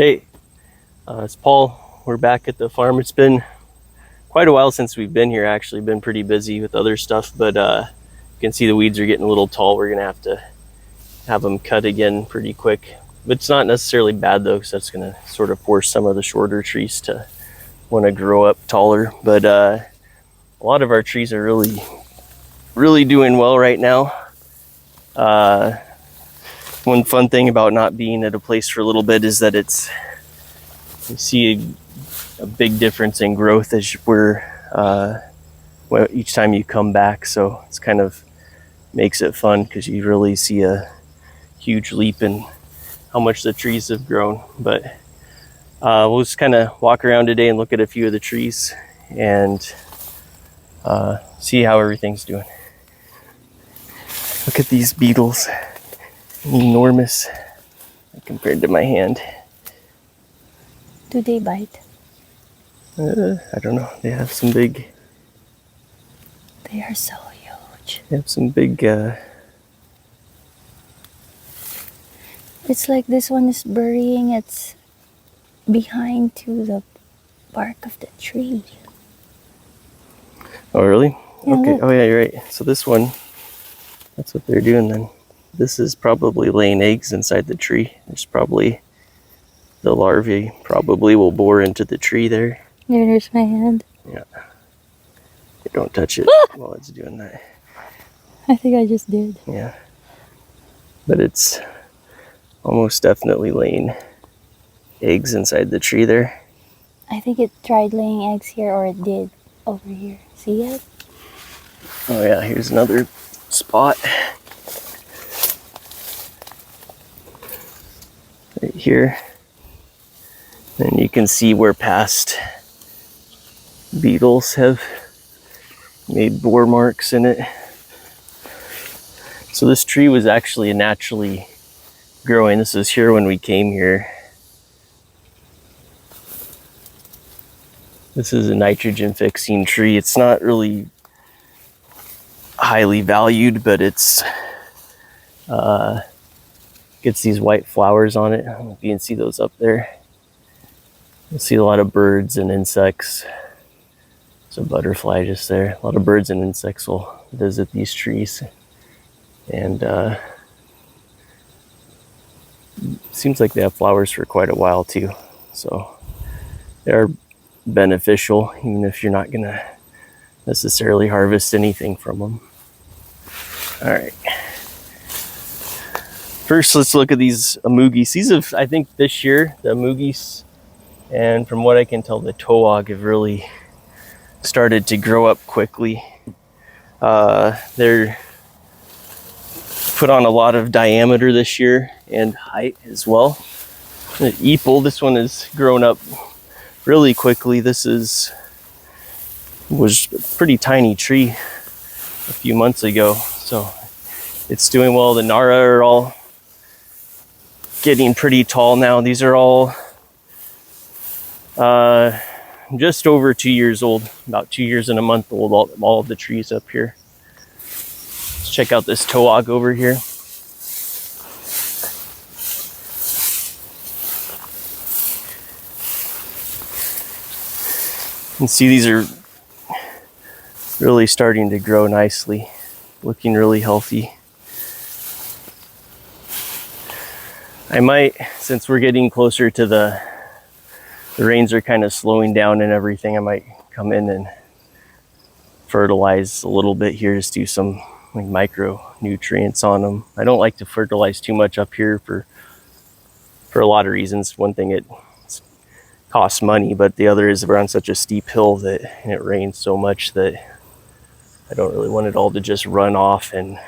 Hey, it's Paul. We're back at the farm. It's been quite a while since we've been here, actually. Been pretty busy with other stuff, but you can see the weeds are getting a little tall. We're gonna have them cut again pretty quick. But it's not necessarily bad though, because that's gonna sort of force some of the shorter trees to want to grow up taller. But a lot of our trees are really doing well right now. One fun thing about not being at a place for a little bit is that you see a big difference in growth as each time you come back. So it's kind of makes it fun because you really see a huge leap in how much the trees have grown. But we'll just kind of walk around today and look at a few of the trees and see how everything's doing. Look at these beetles. Enormous compared to my hand. Do they bite? I don't know. They have some big. They are so huge. They have some big. It's like this one is burying its behind to the bark of the tree. Oh really? Yeah, okay. Look. Oh yeah, you're right. So this one, that's what they're doing then. This is probably laying eggs inside the tree. There's probably the larvae probably will bore into the tree there. There's my hand. Yeah. Don't touch it while it's doing that. I think I just did. Yeah. But it's almost definitely laying eggs inside the tree there. I think it tried laying eggs here, or it did over here. See it? Oh yeah, here's another spot. Right here. And you can see where past beetles have made bore marks in it. So this tree was actually naturally growing. This was here when we came here. This is a nitrogen fixing tree. It's not really highly valued, but it's gets these white flowers on it. I don't know if you can see those up there. You'll see a lot of birds and insects. There's a butterfly just there. A lot of birds and insects will visit these trees. And seems like they have flowers for quite a while too. So they're beneficial, even if you're not gonna necessarily harvest anything from them. All right. First, let's look at these Amugis. These have, I think this year, the Amugis, and from what I can tell, the Toog have really started to grow up quickly. They're put on a lot of diameter this year and height as well. The Ipil, this one has grown up really quickly. This was a pretty tiny tree a few months ago, so it's doing well. The Narra are all getting pretty tall now. These are all just over 2 years old, about 2 years and a month old, all of the trees up here. Let's check out this Toog over here. You can see these are really starting to grow nicely, looking really healthy. I might, since we're getting closer to the rains are kind of slowing down and everything, I might come in and fertilize a little bit here, just do some like micronutrients on them. I don't like to fertilize too much up here for a lot of reasons. One thing, it costs money, but the other is we're on such a steep hill that and it rains so much that I don't really want it all to just run off and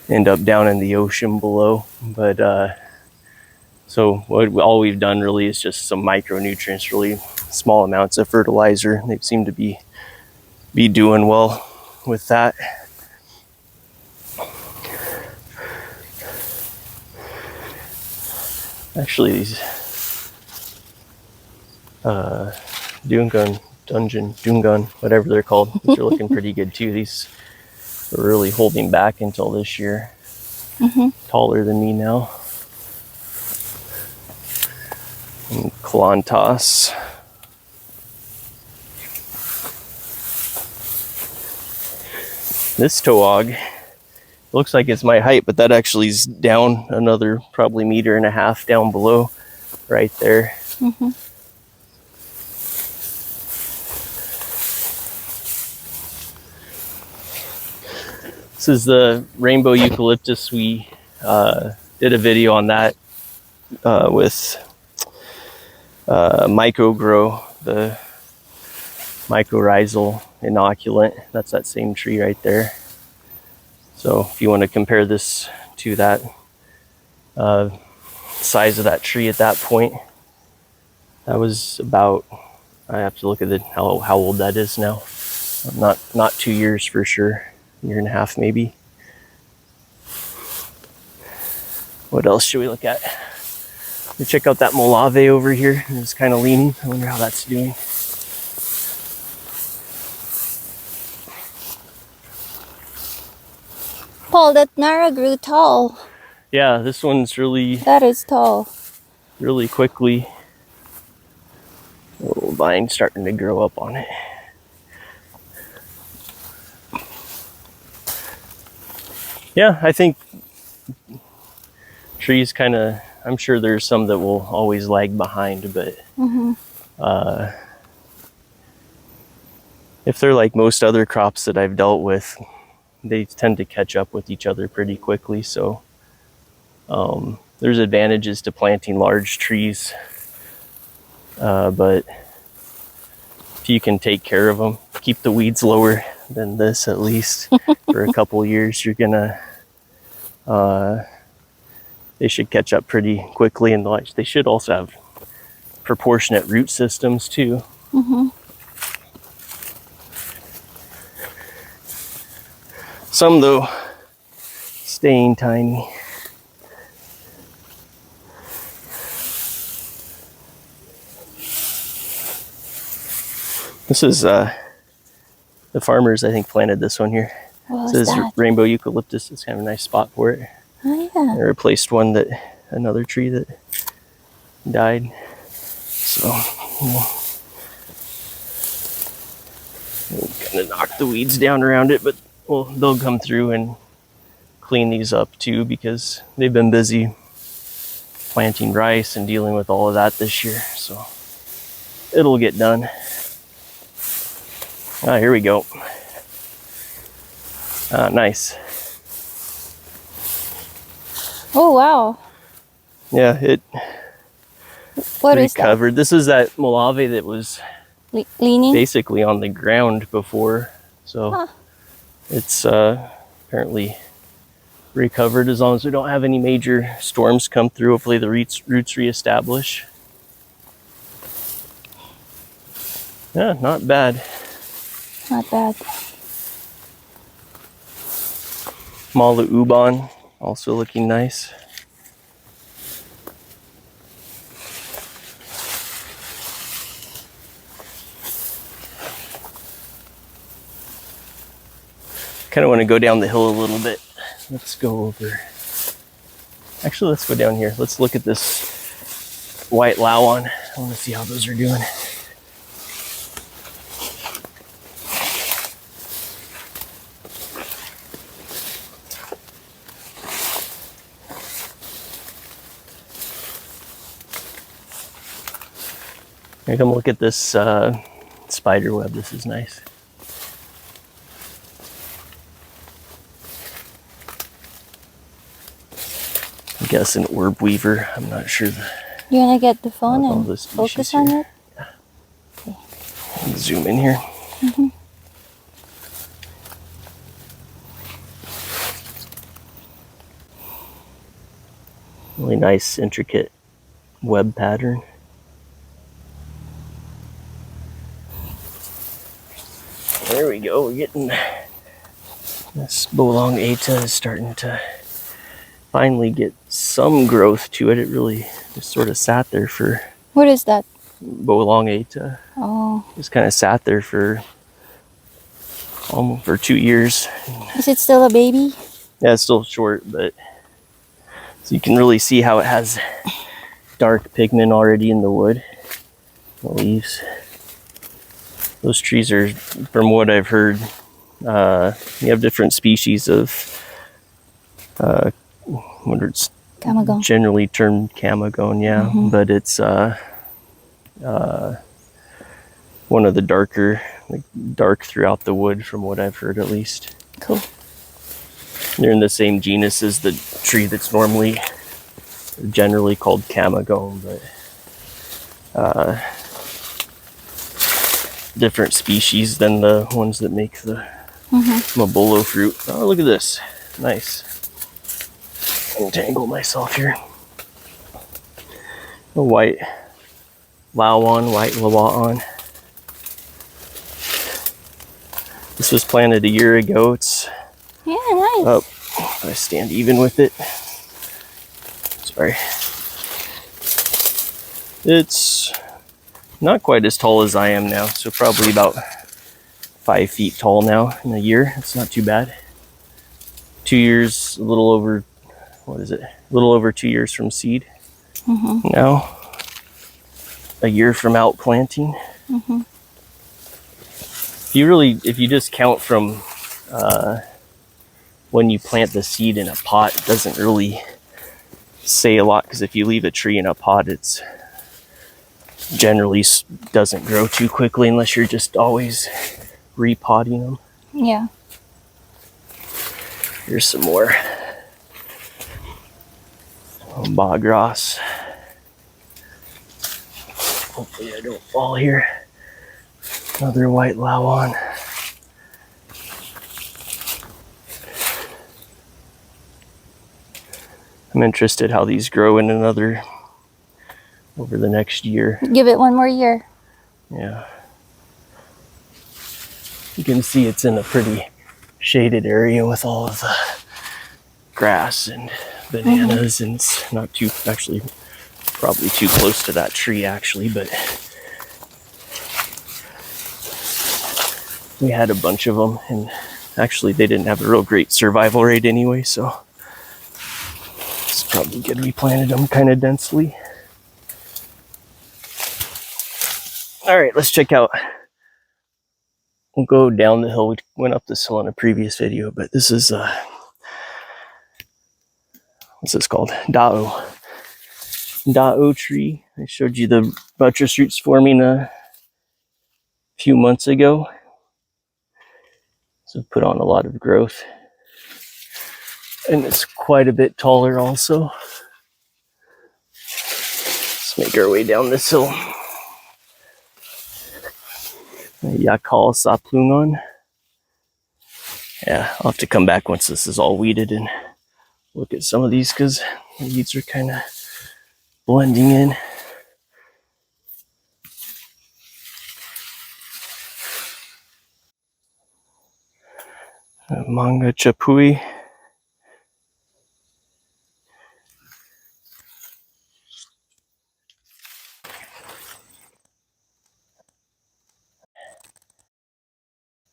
end up down in the ocean below. But so all we've done really is just some micronutrients, really small amounts of fertilizer. They seem to be doing well with that. Actually, these Dungan, whatever they're called, these are looking pretty good too. These are really holding back until this year. Taller than me now. And Kalantas. This Toog looks like it's my height, but that actually is down another probably 1.5 meters down below, right there. Mm-hmm. This is the rainbow eucalyptus. We did a video on that with Myco-Grow, the mycorrhizal inoculant. That's that same tree right there. So if you want to compare this to that size of that tree at that point, that was about, I have to look at how old that is now. Not 2 years for sure, 1.5 years maybe. What else should we look at? We check out that Molave over here. It's kind of leaning. I wonder how that's doing. Paul, that Narra grew tall. Yeah, this one's That is tall. really quickly. A little vine starting to grow up on it. Yeah, I think trees kind of, I'm sure there's some that will always lag behind, but Mm-hmm. if they're like most other crops that I've dealt with, they tend to catch up with each other pretty quickly. So there's advantages to planting large trees, but if you can take care of them, keep the weeds lower than this at least for a couple years, you're gonna they should catch up pretty quickly, and they should also have proportionate root systems too. Mm-hmm. Some though staying tiny. This is the farmers, I think, planted this one here. What This was is that? rainbow eucalyptus. It's kind of a nice spot for it. Oh, yeah. I replaced another tree that died. So we'll kind of knock the weeds down around it, but they'll come through and clean these up too, because they've been busy planting rice and dealing with all of that this year. So it'll get done. Ah, here we go. Ah, nice. Oh, wow. Yeah, What is that? recovered. This is that Molave that was Leaning? basically on the ground before. So Huh. it's apparently recovered as long as we don't have any major storms come through. Hopefully the roots reestablish. Yeah, not bad. Not bad. Malauban also looking nice. Kind of want to go down the hill a little bit. Let's go over. Actually, let's go down here. Let's look at this white Lawaan. I want to see how those are doing. Here, come look at this spider web. This is nice. I guess an orb weaver. I'm not sure. You want to get the phone all and the species focus on here. it? Okay. Zoom in here. Mm-hmm. Really nice, intricate web pattern. There we go. We're getting this Bolong Eta is starting to finally get some growth to it. It really just sort of sat there for What is that? Bolong Eta. Oh. Just kind of sat there for almost for 2 years. Is it still a baby? Yeah, it's still short, but so you can really see how it has dark pigment already in the wood, the leaves. Those trees are, from what I've heard, you have different species of what it's Camagong. generally termed camagone, yeah, but it's one of the darker, like dark throughout the wood, from what I've heard at least. Cool. They're in the same genus as the tree that's normally generally called camagone, but different species than the ones that make the mabolo fruit. Oh, look at this. Nice. Entangle myself here. A white Lawaan, white Lawaan. This was planted a year ago. It's Yeah, nice. up. I stand even with it. Sorry. It's not quite as tall as I am now, so probably about 5 feet tall now in a year. It's not too bad. 2 years, a little over, what is it? A little over 2 years from seed. Now, a year from out planting. If you just count from when you plant the seed in a pot, it doesn't really say a lot, because if you leave a tree in a pot, it's generally doesn't grow too quickly unless you're just always repotting them. Yeah. Here's some more Bagras. Hopefully I don't fall here. Another white Lauan. I'm interested how these grow in over the next year. Give it one more year. Yeah. You can see it's in a pretty shaded area with all of the grass and bananas, and it's not too, actually probably too close to that tree actually, but we had a bunch of them, and actually they didn't have a real great survival rate anyway, so it's probably good we planted them kind of densely. All right, let's check out. We'll go down the hill. We went up this hill in a previous video, but this is what's this called? Dao tree. I showed you the buttress roots forming a few months ago. So put on a lot of growth. And it's quite a bit taller also. Let's make our way down this hill. Yakal Saplungon. Yeah, I'll have to come back once this is all weeded and look at some of these, because the weeds are kind of blending in. Manga Chapui.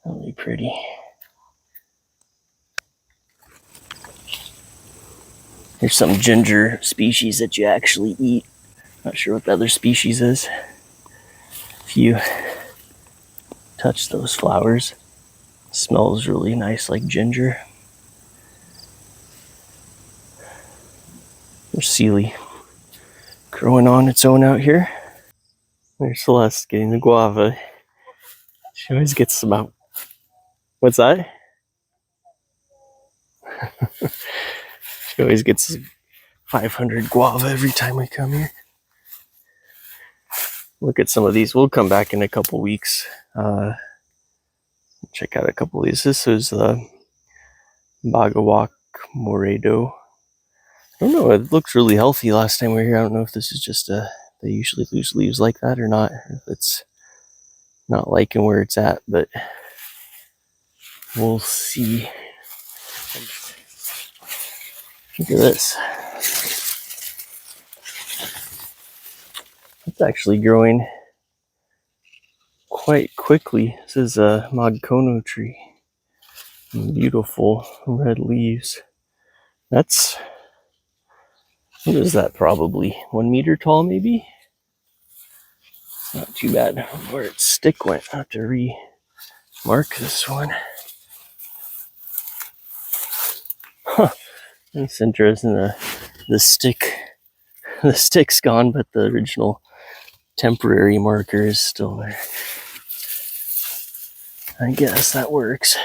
Really pretty. Here's some ginger species that you actually eat. Not sure what the other species is. If you touch those flowers, it smells really nice, like ginger. There's Sealy growing on its own out here. There's Celeste getting the guava. She always gets about, what's that? She always gets 500 guava every time we come here. Look at some of these. We'll come back in a couple weeks. Check out a couple of these. This is the Bagawak Moredo. I don't know. It looked really healthy last time we were here. I don't know if this is just they usually lose leaves like that or not. Or if it's not liking where it's at, but we'll see. Look at this. It's actually growing quite quickly. This is a Magkono tree. Beautiful red leaves. That's What is that? Probably 1 meter tall, maybe? Not too bad. Where its stick went. I have to re-mark this one. Huh. That's interesting. The stick's gone, but the original temporary marker is still there. I guess that works.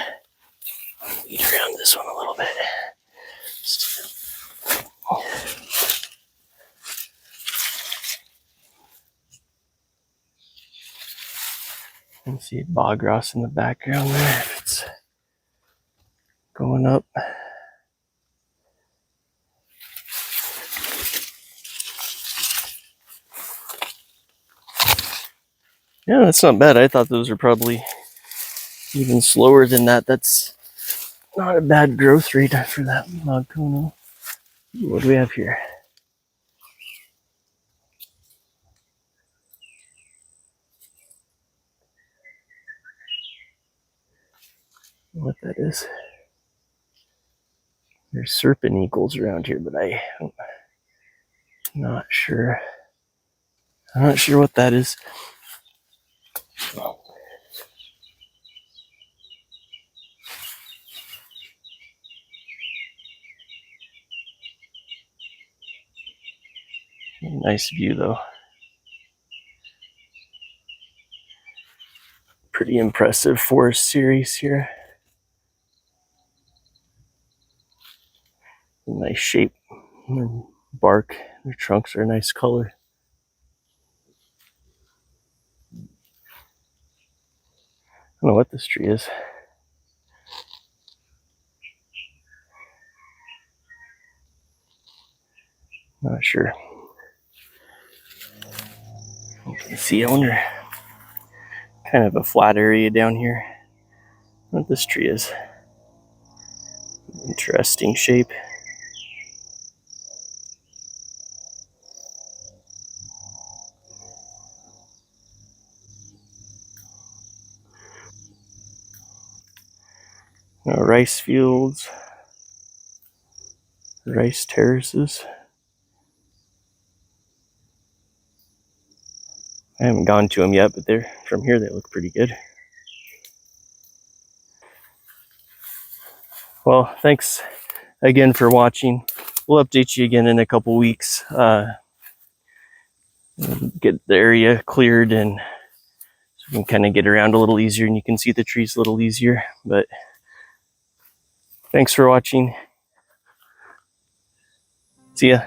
Weed around this one a little bit. You can see Bagras in the background there. If it's going up. Yeah, that's not bad. I thought those were probably even slower than that. That's not a bad growth rate for that Magkono. What do we have here? What that is? There's serpent eagles around here, but I'm not sure. I'm not sure what that is. Nice view though. Pretty impressive forest series here. Nice shape. Their bark, their trunks are a nice color. I don't know what this tree is. Not sure. You can see, I wonder, kind of a flat area down here. What this tree is. Interesting shape. Rice fields, rice terraces. I haven't gone to them yet, but they're from here they look pretty good. Well, thanks again for watching. We'll update you again in a couple weeks. Get the area cleared and so we can kind of get around a little easier and you can see the trees a little easier. But thanks for watching. See ya.